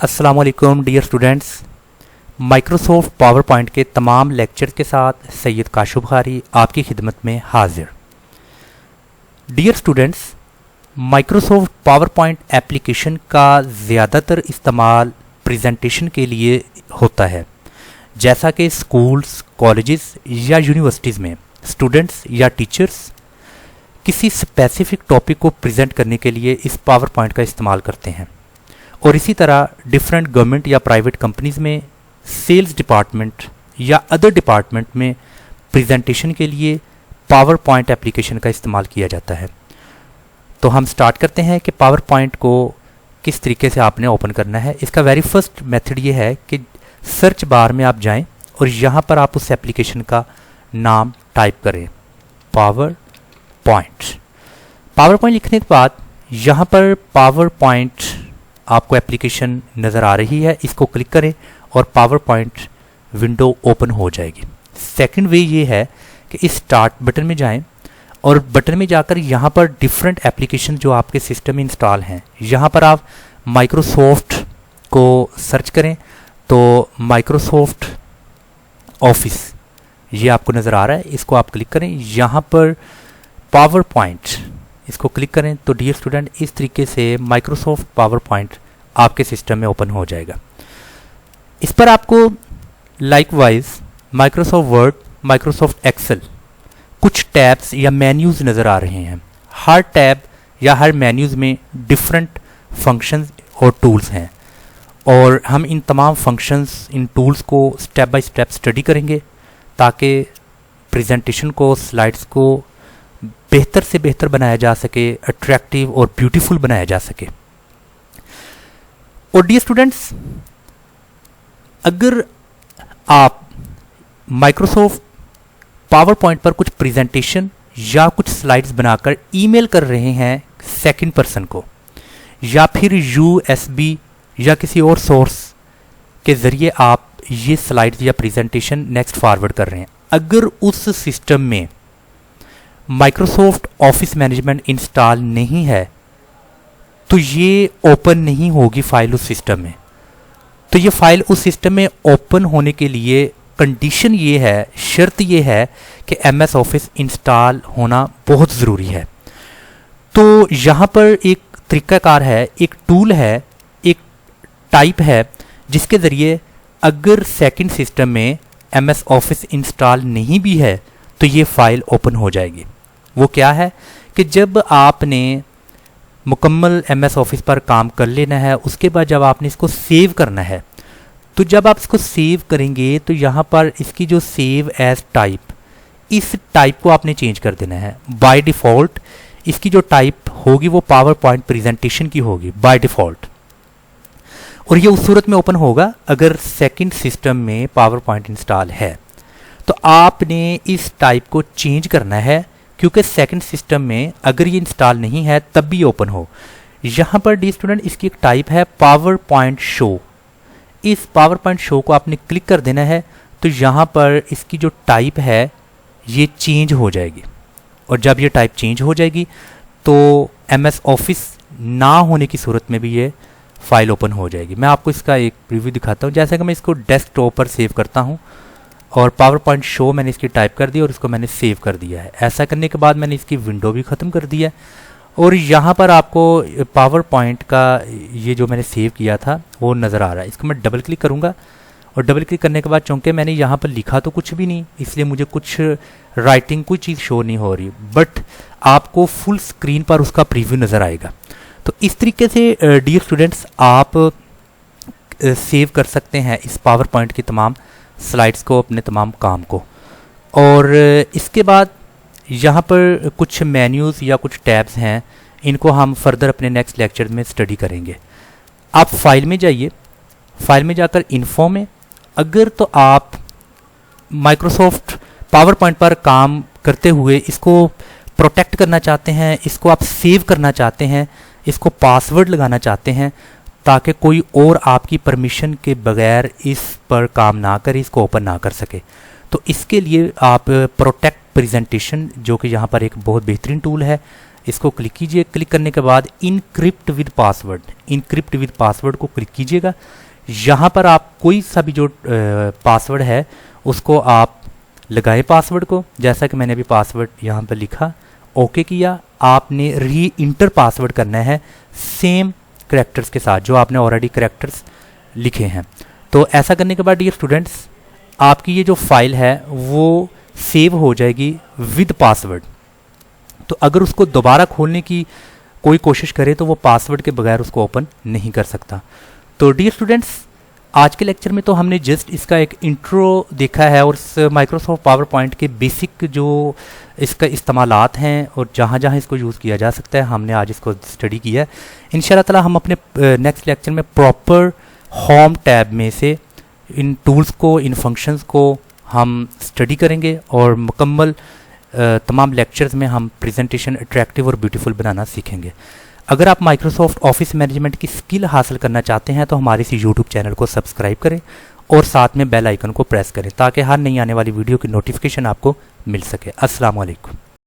अस्सलाम वालेकुम dear students. Microsoft PowerPoint के तमाम लेक्चर के साथ सैयद काशफ बुखारी आपकी खिदमत में हाजिर। Dear students, Microsoft PowerPoint application का ज़्यादातर इस्तेमाल प्रेजेंटेशन के लिए होता है, जैसा कि स्कूल्स, कॉलेजेस या यूनिवर्सिटीज़ में स्टूडेंट्स या टीचर्स किसी स्पेसिफिक टॉपिक को प्रेजेंट करने के लिए इस पावर पॉइंट का इस्तेमाल करते हैं। और इसी तरह डिफरेंट गवर्नमेंट या प्राइवेट कंपनीज़ में सेल्स डिपार्टमेंट या अदर डिपार्टमेंट में प्रेजेंटेशन के लिए पावर पॉइंट एप्लीकेशन का इस्तेमाल किया जाता है। तो हम स्टार्ट करते हैं कि पावर पॉइंट को किस तरीके से आपने ओपन करना है। इसका वेरी फर्स्ट मेथड ये है कि सर्च बार में आप जाएं और यहाँ पर आप उस एप्लीकेशन का नाम टाइप करें, पावर पॉइंट। पावर पॉइंट लिखने के बाद यहाँ पर पावर पॉइंट आपको एप्लीकेशन नज़र आ रही है, इसको क्लिक करें और पावर पॉइंट विंडो ओपन हो जाएगी। सेकंड वे ये है कि इस स्टार्ट बटन में जाएं और बटन में जाकर यहाँ पर डिफरेंट एप्लीकेशन जो आपके सिस्टम में इंस्टॉल हैं, यहाँ पर आप माइक्रोसॉफ्ट को सर्च करें तो माइक्रोसॉफ्ट ऑफिस ये आपको नज़र आ रहा है, इसको आप क्लिक करें। यहाँ पर पावर पॉइंट इसको क्लिक करें तो डियर स्टूडेंट इस तरीके से माइक्रोसॉफ्ट पावर पॉइंट आपके सिस्टम में ओपन हो जाएगा। इस पर आपको likewise Microsoft Word, Microsoft Excel कुछ टैब्स या मेन्यूज़ नज़र आ रहे हैं। हर टैब या हर मेन्यूज़ में डिफरेंट फंक्शंस और टूल्स हैं और हम इन तमाम फंक्शंस, इन टूल्स को स्टेप बाय स्टेप स्टडी करेंगे ताकि प्रेजेंटेशन को, स्लाइड्स को बेहतर से बेहतर बनाया जा सके, अट्रैक्टिव और ब्यूटीफुल बनाया जा सके। और डियर स्टूडेंट्स, अगर आप माइक्रोसॉफ्ट पावर पॉइंट पर कुछ प्रेजेंटेशन या कुछ स्लाइड्स बनाकर ईमेल कर रहे हैं सेकंड पर्सन को, या फिर USB या किसी और सोर्स के ज़रिए आप ये स्लाइड्स या प्रेजेंटेशन नेक्स्ट फॉरवर्ड कर रहे हैं, अगर उस सिस्टम में माइक्रोसॉफ्ट ऑफिस मैनेजमेंट इंस्टॉल नहीं है तो ये ओपन नहीं होगी फाइल उस सिस्टम में। तो ये फाइल उस सिस्टम में ओपन होने के लिए कंडीशन ये है, शर्त ये है कि MS ऑफिस इंस्टॉल होना बहुत ज़रूरी है। तो यहाँ पर एक तरीक़ाकार है, एक टूल है, एक टाइप है जिसके ज़रिए अगर सेकंड सिस्टम में MS ऑफिस इंस्टॉल नहीं भी है तो ये फाइल ओपन हो जाएगी। वो क्या है कि जब आपने मुकम्मल MS ऑफिस पर काम कर लेना है, उसके बाद जब आपने इसको सेव करना है, तो जब आप इसको सेव करेंगे तो यहाँ पर इसकी जो सेव एज टाइप, इस टाइप को आपने चेंज कर देना है। बाय डिफ़ॉल्ट इसकी जो टाइप होगी वो पावर पॉइंट प्रेजेंटेशन की होगी बाय डिफ़ॉल्ट, और ये उस सूरत में ओपन होगा अगर सेकंड सिस्टम में पावर पॉइंट इंस्टॉल है। तो आपने इस टाइप को चेंज करना है क्योंकि सेकंड सिस्टम में अगर ये इंस्टॉल नहीं है तब भी ओपन हो। यहाँ पर डी स्टूडेंट इसकी एक टाइप है पावर पॉइंट शो। इस पावर पॉइंट शो को आपने क्लिक कर देना है तो यहाँ पर इसकी जो टाइप है ये चेंज हो जाएगी, और जब ये टाइप चेंज हो जाएगी तो MS ऑफिस ना होने की सूरत में भी ये फाइल ओपन हो जाएगी। मैं आपको इसका एक प्रीव्यू दिखाता हूँ। जैसे कि मैं इसको डेस्कटॉप पर सेव करता हूँ और पावर पॉइंट शो मैंने इसकी टाइप कर दी और इसको मैंने सेव कर दिया है। ऐसा करने के बाद मैंने इसकी विंडो भी ख़त्म कर दी है और यहाँ पर आपको पावर पॉइंट का ये जो मैंने सेव किया था वो नज़र आ रहा है। इसको मैं डबल क्लिक करूँगा और डबल क्लिक करने के बाद चूँकि मैंने यहाँ पर लिखा तो कुछ भी नहीं, इसलिए मुझे कुछ राइटिंग कोई चीज़ शो नहीं हो रही, बट आपको फुल स्क्रीन पर उसका प्रीव्यू नज़र आएगा। तो इस तरीके से डियर स्टूडेंट्स आप सेव कर सकते हैं इस पावर पॉइंट की तमाम स्लाइड्स को, अपने तमाम काम को। और इसके बाद यहाँ पर कुछ मेन्यूज़ या कुछ टैब्स हैं, इनको हम फर्दर अपने नेक्स्ट लेक्चर में स्टडी करेंगे। आप फाइल में जाइए, फाइल में जाकर इन्फो में, अगर तो आप माइक्रोसॉफ्ट पावर पॉइंट पर काम करते हुए इसको प्रोटेक्ट करना चाहते हैं, इसको आप सेव करना चाहते हैं, इसको पासवर्ड लगाना चाहते हैं ताकि कोई और आपकी परमिशन के बगैर इस पर काम ना करे, इसको ओपन ना कर सके, तो इसके लिए आप प्रोटेक्ट प्रेजेंटेशन, जो कि यहाँ पर एक बहुत बेहतरीन टूल है, इसको क्लिक कीजिए। क्लिक करने के बाद encrypt with password, encrypt with password को क्लिक कीजिएगा। यहाँ पर आप कोई सा भी जो पासवर्ड है उसको आप लगाएं पासवर्ड को, जैसा कि मैंने अभी पासवर्ड यहाँ पर लिखा, ओके किया। आपने री इंटर पासवर्ड करना है सेम करैक्टर्स के साथ जो आपने ऑलरेडी करैक्टर्स लिखे हैं। तो ऐसा करने के बाद डियर स्टूडेंट्स आपकी ये जो फाइल है वो सेव हो जाएगी विद पासवर्ड। तो अगर उसको दोबारा खोलने की कोई कोशिश करे तो वो पासवर्ड के बगैर उसको ओपन नहीं कर सकता। तो डियर स्टूडेंट्स आज के लेक्चर में तो हमने जस्ट इसका एक इंट्रो देखा है और इस माइक्रोसॉफ्ट पावर पॉइंट के बेसिक जो इसका इस्तेमालात हैं और जहाँ जहाँ इसको यूज़ किया जा सकता है हमने आज इसको स्टडी किया है। इंशाल्लाह ताला हम अपने नेक्स्ट लेक्चर में प्रॉपर होम टैब में से इन टूल्स को, इन फंक्शंस को हम स्टडी करेंगे और मुकम्मल तमाम लेक्चर्स में हम प्रेजेंटेशन अट्रैक्टिव और ब्यूटीफुल बनाना सीखेंगे। अगर आप माइक्रोसॉफ्ट ऑफिस मैनेजमेंट की स्किल हासिल करना चाहते हैं तो हमारे इस यूट्यूब चैनल को सब्सक्राइब करें और साथ में बेल आइकन को प्रेस करें ताकि हर नई आने वाली वीडियो की नोटिफिकेशन आपको मिल सके। अस्सलाम वालेकुम।